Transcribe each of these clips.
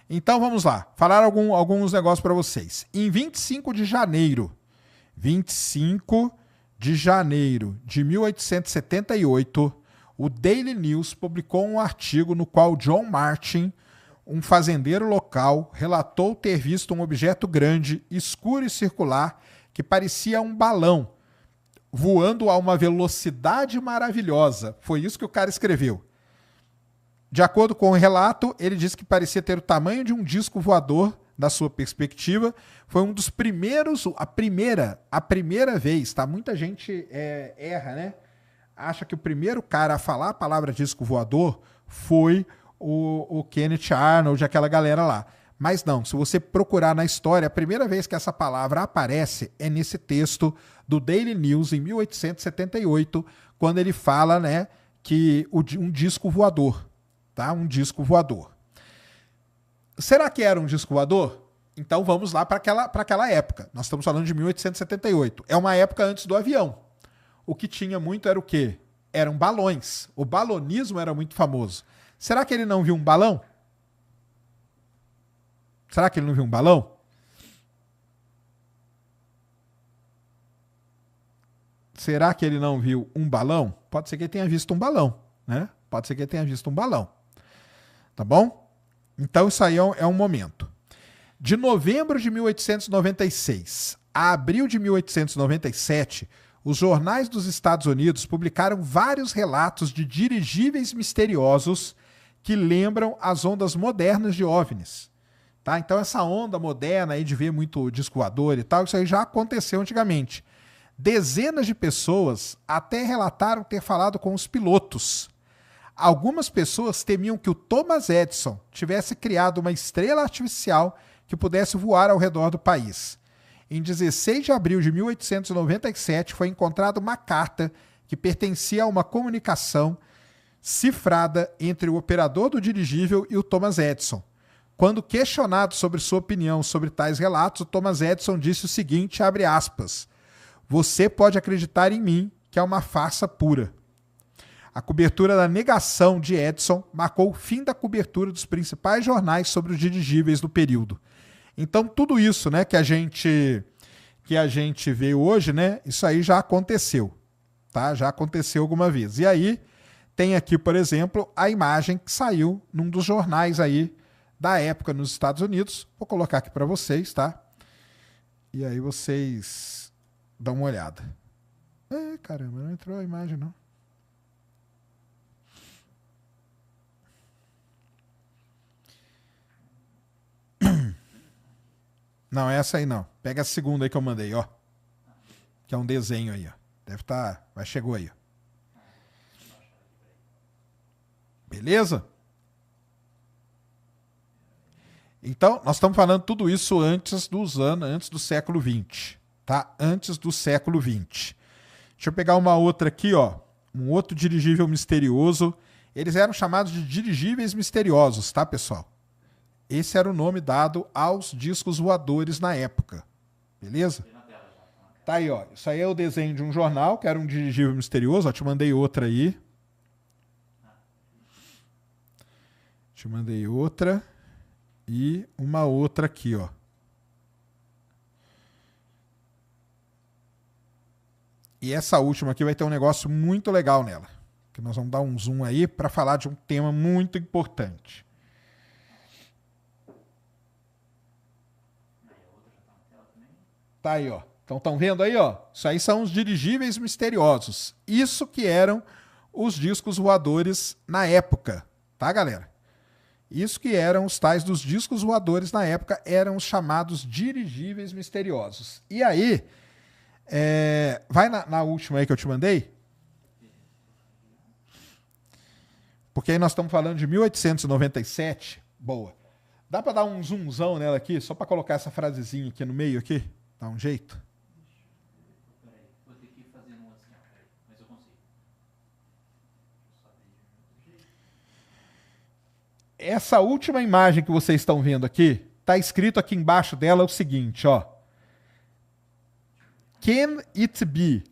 Então vamos lá, falar alguns negócios para vocês. Em 25 de janeiro de 1878, o Daily News publicou um artigo no qual John Martin, um fazendeiro local, relatou ter visto um objeto grande, escuro e circular que parecia um balão, voando a uma velocidade maravilhosa. Foi isso que o cara escreveu. De acordo com o relato, ele disse que parecia ter o tamanho de um disco voador, da sua perspectiva. Foi um dos primeiros, a primeira vez, tá? Muita gente erra, né? Acha que o primeiro cara a falar a palavra disco voador foi o Kenneth Arnold, aquela galera lá. Mas não, se você procurar na história, a primeira vez que essa palavra aparece é nesse texto do Daily News, em 1878, quando ele fala, né, que um disco voador, tá? Um disco voador. Será que era um disco voador? Então vamos lá para aquela época. Nós estamos falando de 1878. É uma época antes do avião. O que tinha muito era o quê? Eram balões. O balonismo era muito famoso. Será que ele não viu um balão? Será que ele não viu um balão? Será que ele não viu um balão? Pode ser que ele tenha visto um balão, né? Pode ser que ele tenha visto um balão. Tá bom? Então isso aí é um momento. De novembro de 1896 a abril de 1897, os jornais dos Estados Unidos publicaram vários relatos de dirigíveis misteriosos que lembram as ondas modernas de OVNIs. Tá? Então essa onda moderna aí de ver muito disco voador e tal, isso aí já aconteceu antigamente. Dezenas de pessoas até relataram ter falado com os pilotos. Algumas pessoas temiam que o Thomas Edison tivesse criado uma estrela artificial que pudesse voar ao redor do país. Em 16 de abril de 1897 foi encontrada uma carta que pertencia a uma comunicação cifrada entre o operador do dirigível e o Thomas Edison. Quando questionado sobre sua opinião sobre tais relatos, o Thomas Edison disse o seguinte, abre aspas, você pode acreditar em mim que é uma farsa pura. A cobertura da negação de Edison marcou o fim da cobertura dos principais jornais sobre os dirigíveis do período. Então, tudo isso, né, que a gente vê hoje, né, isso aí já aconteceu, tá? Já aconteceu alguma vez. E aí, tem aqui, por exemplo, a imagem que saiu num dos jornais aí da época nos Estados Unidos. Vou colocar aqui para vocês, tá? E aí vocês dão uma olhada. Caramba, não entrou a imagem, não. Não, essa aí não. Pega a segunda aí que eu mandei, ó. Que é um desenho aí, ó. Deve estar... Mas chegou aí, ó. Beleza? Então, nós estamos falando tudo isso antes do século XX, tá? Antes do século XX. Deixa eu pegar uma outra aqui, ó. Um outro dirigível misterioso. Eles eram chamados de dirigíveis misteriosos, tá, pessoal? Esse era o nome dado aos discos voadores na época. Beleza? Tá aí, ó. Isso aí é o desenho de um jornal, que era um dirigível misterioso. Ó, te mandei outra aí. Te mandei outra. E uma outra aqui, ó. E essa última aqui vai ter um negócio muito legal nela. Que nós vamos dar um zoom aí para falar de um tema muito importante. Tá aí, ó. Então estão vendo aí, ó? Isso aí são os dirigíveis misteriosos. Isso que eram os discos voadores na época, tá, galera? Isso que eram os tais dos discos voadores na época, eram os chamados dirigíveis misteriosos. E aí, vai na última aí que eu te mandei. Porque aí nós estamos falando de 1897. Boa. Dá para dar um zoomzão nela aqui, só para colocar essa frasezinha aqui no meio aqui? Dá um jeito? Peraí, vou ter que fazer um assim, mas eu consigo. Essa última imagem que vocês estão vendo aqui, está escrito aqui embaixo dela o seguinte, ó. Can it be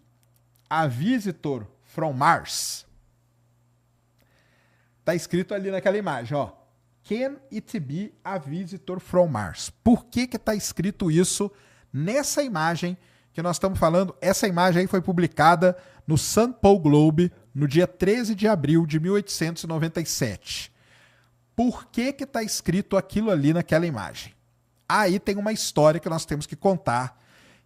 a visitor from Mars? Está escrito ali naquela imagem, ó. Can it be a visitor from Mars? Por que que está escrito isso nessa imagem que nós estamos falando? Essa imagem aí foi publicada no St. Paul Globe no dia 13 de abril de 1897. Por que que está escrito aquilo ali naquela imagem? Aí tem uma história que nós temos que contar,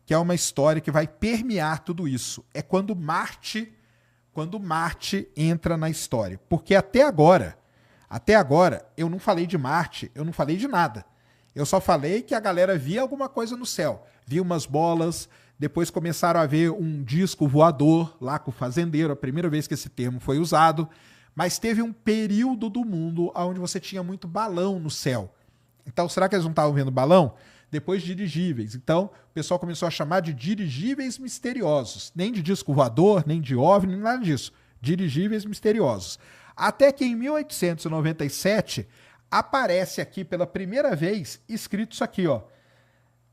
que é uma história que vai permear tudo isso. É quando Marte entra na história. Porque até agora, eu não falei de Marte, eu não falei de nada. Eu só falei que a galera via alguma coisa no céu. Via umas bolas, depois começaram a ver um disco voador lá com o fazendeiro, a primeira vez que esse termo foi usado. Mas teve um período do mundo onde você tinha muito balão no céu. Então, será que eles não estavam vendo balão? Depois dirigíveis. Então, o pessoal começou a chamar de dirigíveis misteriosos. Nem de disco voador, nem de OVNI, nem nada disso. Dirigíveis misteriosos. Até que em 1897 aparece aqui pela primeira vez escrito isso aqui, ó.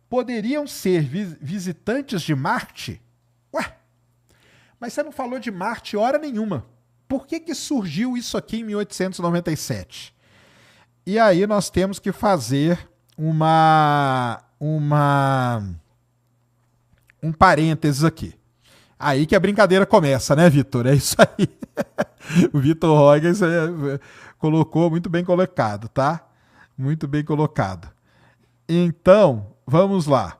Poderiam ser visitantes de Marte? Ué, mas você não falou de Marte hora nenhuma. Por que que surgiu isso aqui em 1897? E aí nós temos que fazer um parênteses aqui. Aí que a brincadeira começa, né, Vitor? É isso aí. O Vitor Rogens colocou muito bem colocado, tá? Muito bem colocado. Então, vamos lá.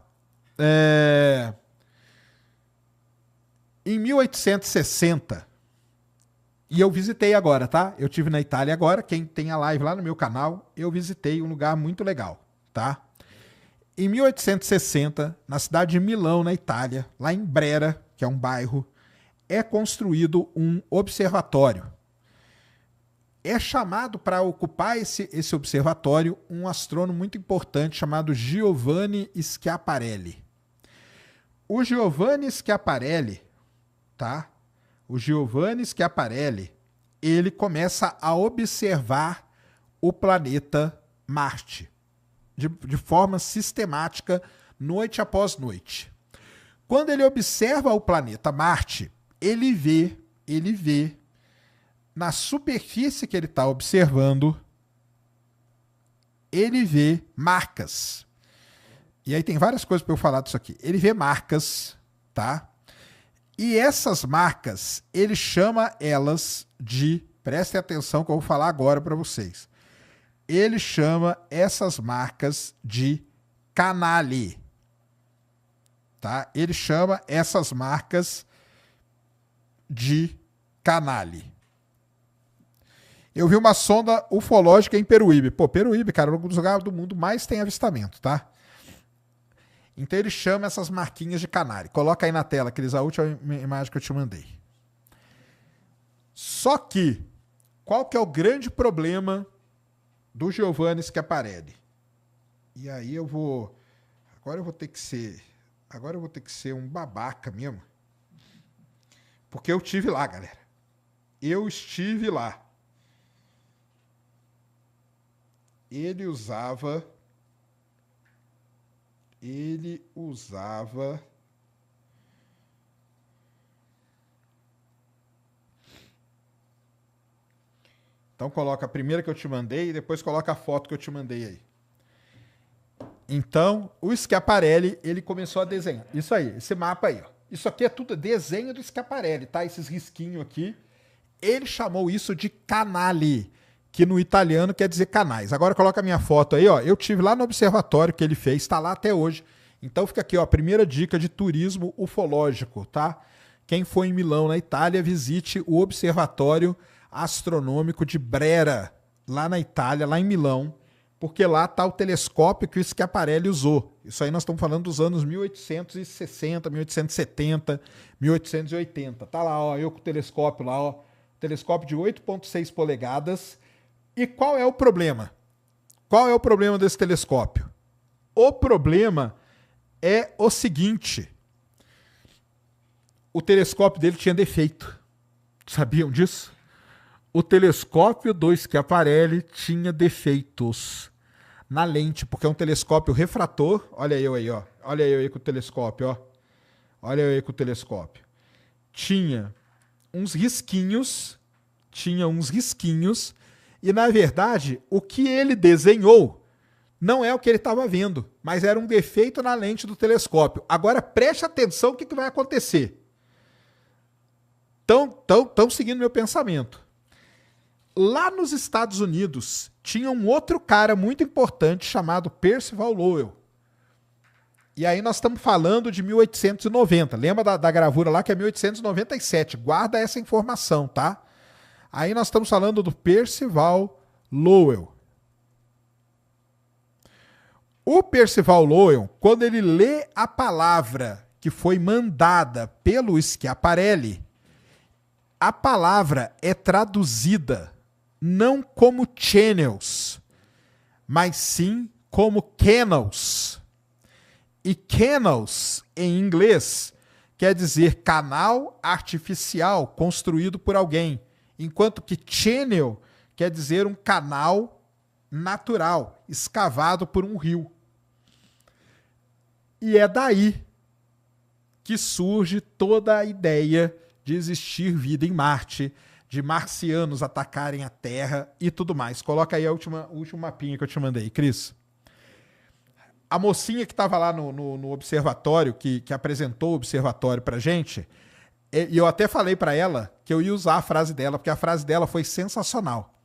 Em 1860, e eu visitei agora, tá? Eu tive na Itália agora, quem tem a live lá no meu canal, eu visitei um lugar muito legal, tá? Em 1860, na cidade de Milão, na Itália, lá em Brera, que é um bairro, é construído um observatório. É chamado para ocupar esse observatório um astrônomo muito importante chamado Giovanni Schiaparelli. O Giovanni Schiaparelli, tá? O Giovanni Schiaparelli, ele começa a observar o planeta Marte de forma sistemática, noite após noite. Quando ele observa o planeta Marte, ele vê na superfície que ele está observando, ele vê marcas. E aí tem várias coisas para eu falar disso aqui. Ele vê marcas, tá? E essas marcas, ele chama elas de... Prestem atenção que eu vou falar agora para vocês. Ele chama essas marcas de canali. Tá? Ele chama essas marcas de canali. Eu vi uma sonda ufológica em Peruíbe. Pô, Peruíbe, cara, é um dos lugares do mundo mais tem avistamento, tá? Então ele chama essas marquinhas de canali. Coloca aí na tela, Cris, a última imagem que eu te mandei. Só que, qual que é o grande problema do Giovanni Schiaparelli? E aí eu vou... Agora eu vou ter que ser um babaca mesmo. Porque eu estive lá, galera. Eu estive lá. Ele usava... Então coloca a primeira que eu te mandei e depois coloca a foto que eu te mandei aí. Então, o Schiaparelli, ele começou a desenhar. Isso aí, esse mapa aí, ó. Isso aqui é tudo desenho do Schiaparelli, tá? Esses risquinhos aqui. Ele chamou isso de canali, que no italiano quer dizer canais. Agora coloca a minha foto aí, ó. Eu tive lá no observatório que ele fez, tá lá até hoje. Então fica aqui, ó, a primeira dica de turismo ufológico, tá? Quem for em Milão, na Itália, visite o Observatório Astronômico de Brera, lá na Itália, lá em Milão, porque lá está o telescópio que o Schiaparelli usou. Isso aí nós estamos falando dos anos 1860, 1870, 1880. Tá lá, ó, eu com o telescópio lá, ó, telescópio de 8,6 polegadas. E qual é o problema? Qual é o problema desse telescópio? O problema é o seguinte: o telescópio dele tinha defeito. Sabiam disso? O telescópio do Schiaparelli tinha defeitos na lente, porque é um telescópio refrator. Olha eu aí, ó. Olha eu aí com o telescópio, ó. Olha eu aí com o telescópio. Tinha uns risquinhos, E, na verdade, o que ele desenhou não é o que ele estava vendo, mas era um defeito na lente do telescópio. Agora, preste atenção o que vai acontecer. Estão seguindo meu pensamento. Lá nos Estados Unidos, tinha um outro cara muito importante chamado Percival Lowell. E aí nós estamos falando de 1890. Lembra da gravura lá que é 1897. Guarda essa informação, tá? Aí nós estamos falando do Percival Lowell. O Percival Lowell, quando ele lê a palavra que foi mandada pelo Schiaparelli, a palavra é traduzida não como channels, mas sim como canals. E canals, em inglês, quer dizer canal artificial construído por alguém, enquanto que channel quer dizer um canal natural, escavado por um rio. E é daí que surge toda a ideia de existir vida em Marte, de marcianos atacarem a Terra e tudo mais. Coloca aí o último mapinha que eu te mandei, Cris. A mocinha que estava lá no observatório, que apresentou o observatório pra gente, e eu até falei para ela que eu ia usar a frase dela, porque a frase dela foi sensacional.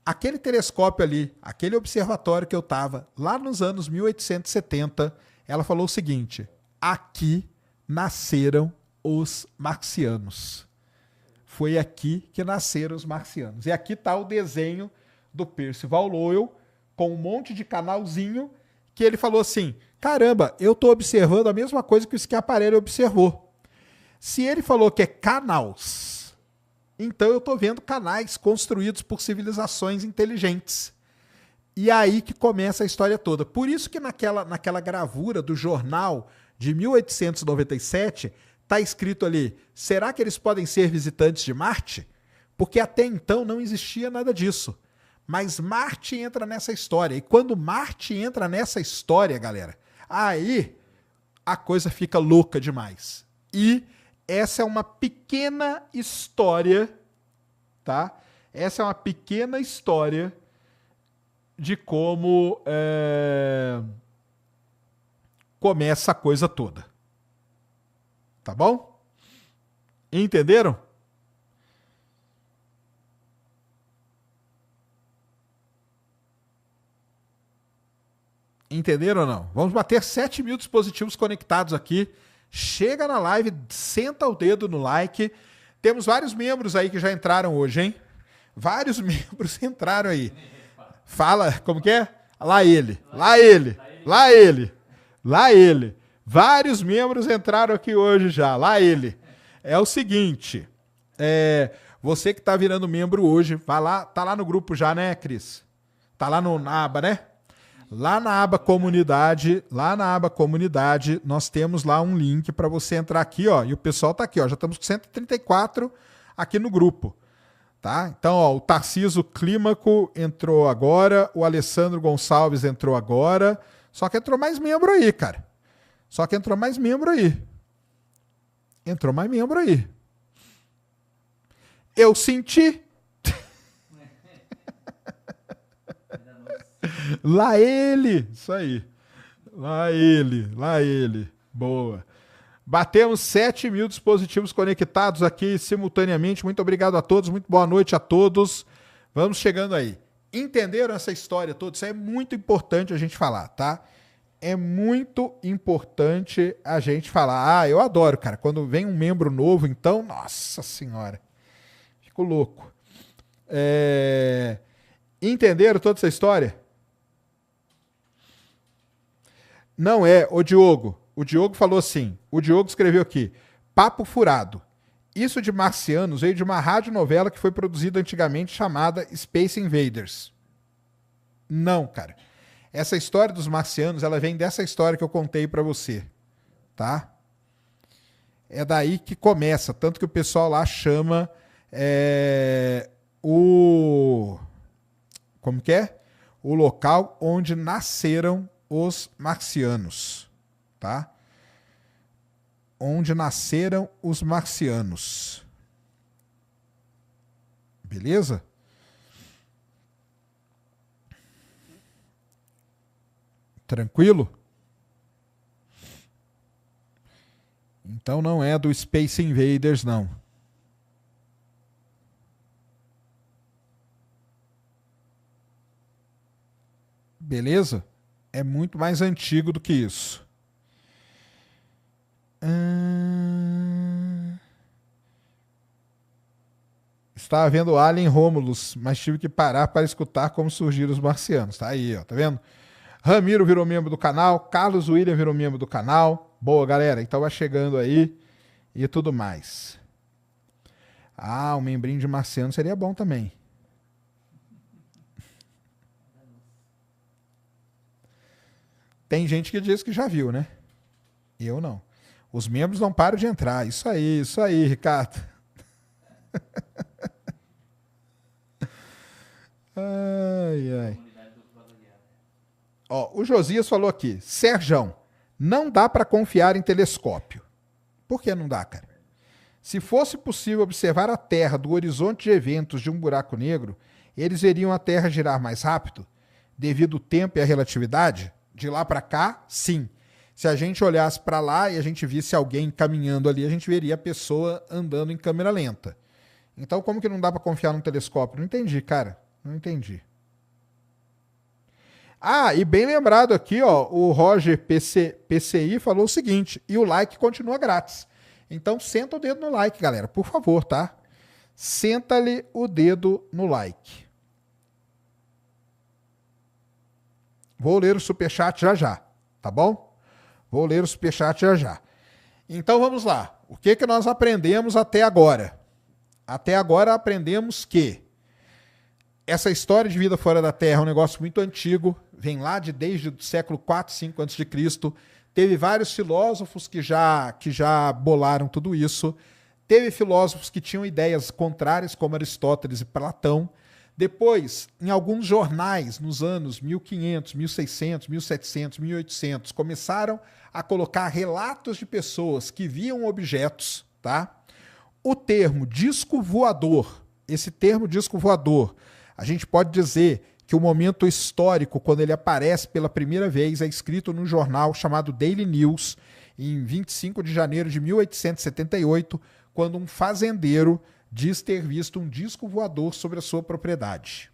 Aquele telescópio ali, aquele observatório que eu estava, lá nos anos 1870, ela falou o seguinte: aqui nasceram os marcianos. Foi aqui que nasceram os marcianos. E aqui está o desenho do Percival Lowell, com um monte de canalzinho, que ele falou assim: caramba, eu estou observando a mesma coisa que o Schiaparelli observou. Se ele falou que é canals, então eu estou vendo canais construídos por civilizações inteligentes. E aí que começa a história toda. Por isso que naquela gravura do jornal de 1897, está escrito ali: será que eles podem ser visitantes de Marte? Porque até então não existia nada disso. Mas Marte entra nessa história. E quando Marte entra nessa história, galera, aí a coisa fica louca demais. E essa é uma pequena história, tá? Essa é uma pequena história de como começa a coisa toda. Tá bom? Entenderam? Entenderam ou não? Vamos bater 7 mil dispositivos conectados aqui. Chega na live, senta o dedo no like. Temos vários membros aí que já entraram hoje, hein? Vários membros entraram aí. Fala, como que é? Lá ele, lá ele, lá ele, lá ele. Vários membros entraram aqui hoje já. Lá ele. É o seguinte, você que está virando membro hoje, vai lá, tá lá no grupo já, né, Cris? Tá lá na aba, né? Lá na aba comunidade, nós temos lá um link para você entrar aqui, ó. E o pessoal tá aqui, ó. Já estamos com 134 aqui no grupo, tá? Então, ó, o Tarciso Clímaco entrou agora, o Alessandro Gonçalves entrou agora. Só que entrou mais membro aí, cara. Entrou mais membro aí. Eu senti. Lá ele. Isso aí. Lá ele. Boa. Batemos 7 mil dispositivos conectados aqui simultaneamente. Muito obrigado a todos. Muito boa noite a todos. Vamos chegando aí. Entenderam essa história toda? Isso é muito importante a gente falar, tá? É muito importante a gente falar. Ah, eu adoro, cara. Quando vem um membro novo, então, nossa senhora. Fico louco. Entenderam toda essa história? Não é, o Diogo. O Diogo falou assim. O Diogo escreveu aqui: papo furado. Isso de marcianos veio de uma radionovela que foi produzida antigamente chamada Space Invaders. Não, cara. Essa história dos marcianos, ela vem dessa história que eu contei pra você, tá? É daí que começa, tanto que o pessoal lá chama como que é? O local onde nasceram os marcianos, tá? Onde nasceram os marcianos. Beleza? Tranquilo? Então não é do Space Invaders, não. Beleza? É muito mais antigo do que isso. Estava vendo Alien Romulus, mas tive que parar para escutar como surgiram os marcianos. Tá aí, ó, tá vendo? Ramiro virou membro do canal, Carlos William virou membro do canal. Boa, galera, então vai chegando aí e tudo mais. Ah, um membrinho de marciano seria bom também. Tem gente que diz que já viu, né? Eu não. Os membros não param de entrar. Isso aí, Ricardo. Ai, ai. Ó, o Josias falou aqui, Serjão, não dá para confiar em telescópio. Por que não dá, cara? Se fosse possível observar a Terra do horizonte de eventos de um buraco negro, eles veriam a Terra girar mais rápido, devido ao tempo e à relatividade? De lá para cá, sim. Se a gente olhasse para lá e a gente visse alguém caminhando ali, a gente veria a pessoa andando em câmera lenta. Então, como que não dá para confiar num telescópio? Não entendi, cara. Não entendi. Ah, e bem lembrado aqui, ó, o Roger PCI falou o seguinte, e o like continua grátis. Então, senta o dedo no like, galera, por favor, tá? Senta-lhe o dedo no like. Vou ler o superchat já já, tá bom? Vou ler o superchat já já. Então, vamos lá. O que que nós aprendemos até agora? Até agora aprendemos que essa história de vida fora da Terra é um negócio muito antigo, vem lá desde o século 4, 5 a.C., teve vários filósofos que já bolaram tudo isso, teve filósofos que tinham ideias contrárias, como Aristóteles e Platão. Depois, em alguns jornais, nos anos 1500, 1600, 1700, 1800, começaram a colocar relatos de pessoas que viam objetos, tá? O termo disco voador, esse termo disco voador, a gente pode dizer que o momento histórico, quando ele aparece pela primeira vez, é escrito num jornal chamado Daily News, em 25 de janeiro de 1878, quando um fazendeiro diz ter visto um disco voador sobre a sua propriedade.